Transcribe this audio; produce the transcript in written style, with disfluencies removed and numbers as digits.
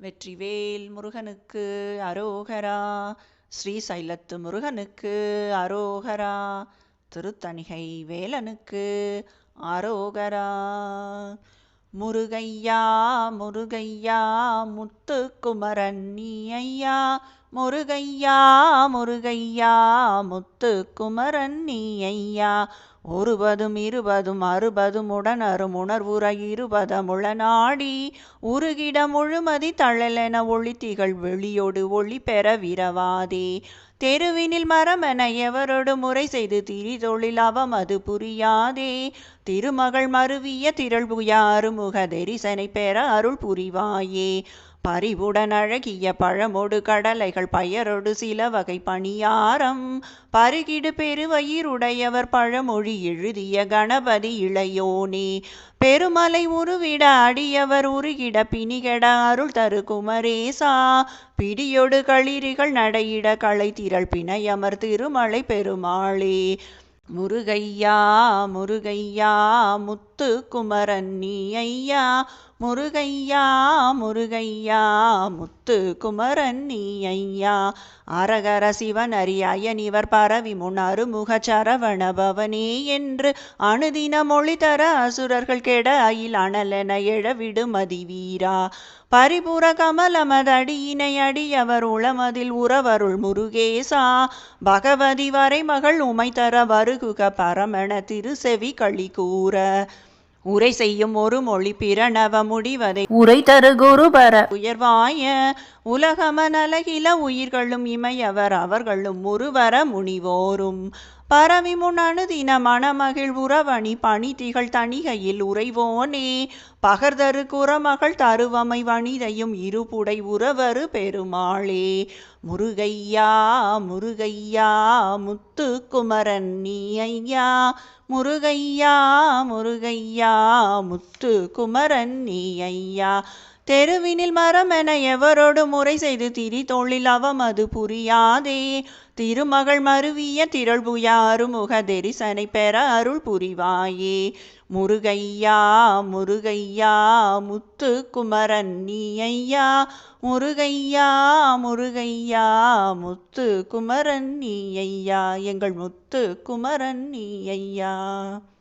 வெற்றிவேல் முருகனுக்கு அரோகரா. ஸ்ரீசைலத்து முருகனுக்கு அரோகரா. திருத்தணிகை வேலனுக்கு அரோகரா. முருகையா முருகையா முத்துக்குமரன் நீ ஐயா. முருகையா முருகையா முத்துக்குமரன் நீ ஐயா. ஒருபதும் இருபதும் அறுபதும் உடனரும் உணர்வுற இருபதமுளநாடி உருகிட முழுமதி தழலென ஒளித்திகள் வெளியொடு ஒளி பெற விரவாதே. தெருவினில் மரமென எவரோடு முறை செய்து திரிதொழில் அவமது புரியாதே. திருமகள் மருவிய திரள்புய அருமுக தெரிசனை பெற அருள் புரிவாயே. பரிவுடன் அழகிய பழமொடு கடலைகள் பயரொடு சில வகை பணியாரம் பருகிடு பெருவயிருடையவர் பழமொழி எழுதிய கணபதி இளையோனே. பெருமலை உருவிட அடியவர் உருகிட பிணிகெட அருள் தரு குமரேசா. பிடியொடு களிரிகள் நடையிட களை திரள் பிணையமர் திருமலை பெருமாளே. முருகையா முருகையா முத்துக்குமரன் நீ ஐயா. முருகையா முருகையா முத்துக்குமரன் நீ ஐயா. அரகர சிவன் அரியனிவர் பரவி முன் அருமுக சரவண பவனே என்று அனுதின மொழி தர அசுரர்கள் கெட அயில் அனலென எழவிடு மதிவீரா. பரிபுர கமலமதடியினை அடியவர் உளமதில் உறவருள் முருகேசா. பகவதி வரை மகள் உமை தர வருகுக பரமண திருசெவி களி கூற. உரை செய்யும் ஒரு மொழி பிரணவ முடிவதை உரை தரு குருபர உயர்வாய. உலகமனலகில உயிர்களும் இமையவர் அவர்களும் முருவர முனிவோரும் பரவி முன் அணுதின மணமகிழ் உறவணி பணி திகழ் தணிகையில் உறைவோனே. பகர்தரு குறமகள் தருவமை வனிதையும் இருபுடை உறவரு பெருமாளே. முருகையா முருகையா முத்துக்குமரன் நீ ஐயா. முருகையா முருகையா முத்துக்குமரன் நீ ஐயா. தெருவினில் மரமென எவரோடு முறை செய்து திரிதொழில் அவமது புரியாதே. திருமகள் மருவிய திரள்புய அருமுக தெரிசனை பெற அருள் புரிவாயே. முருகையா முருகையா முத்துக்குமரன் நீ ஐயா. முருகையா முருகையா முத்துக்குமரன் நீ ஐயா. எங்கள் முத்துக்குமரன் நீ ஐயா.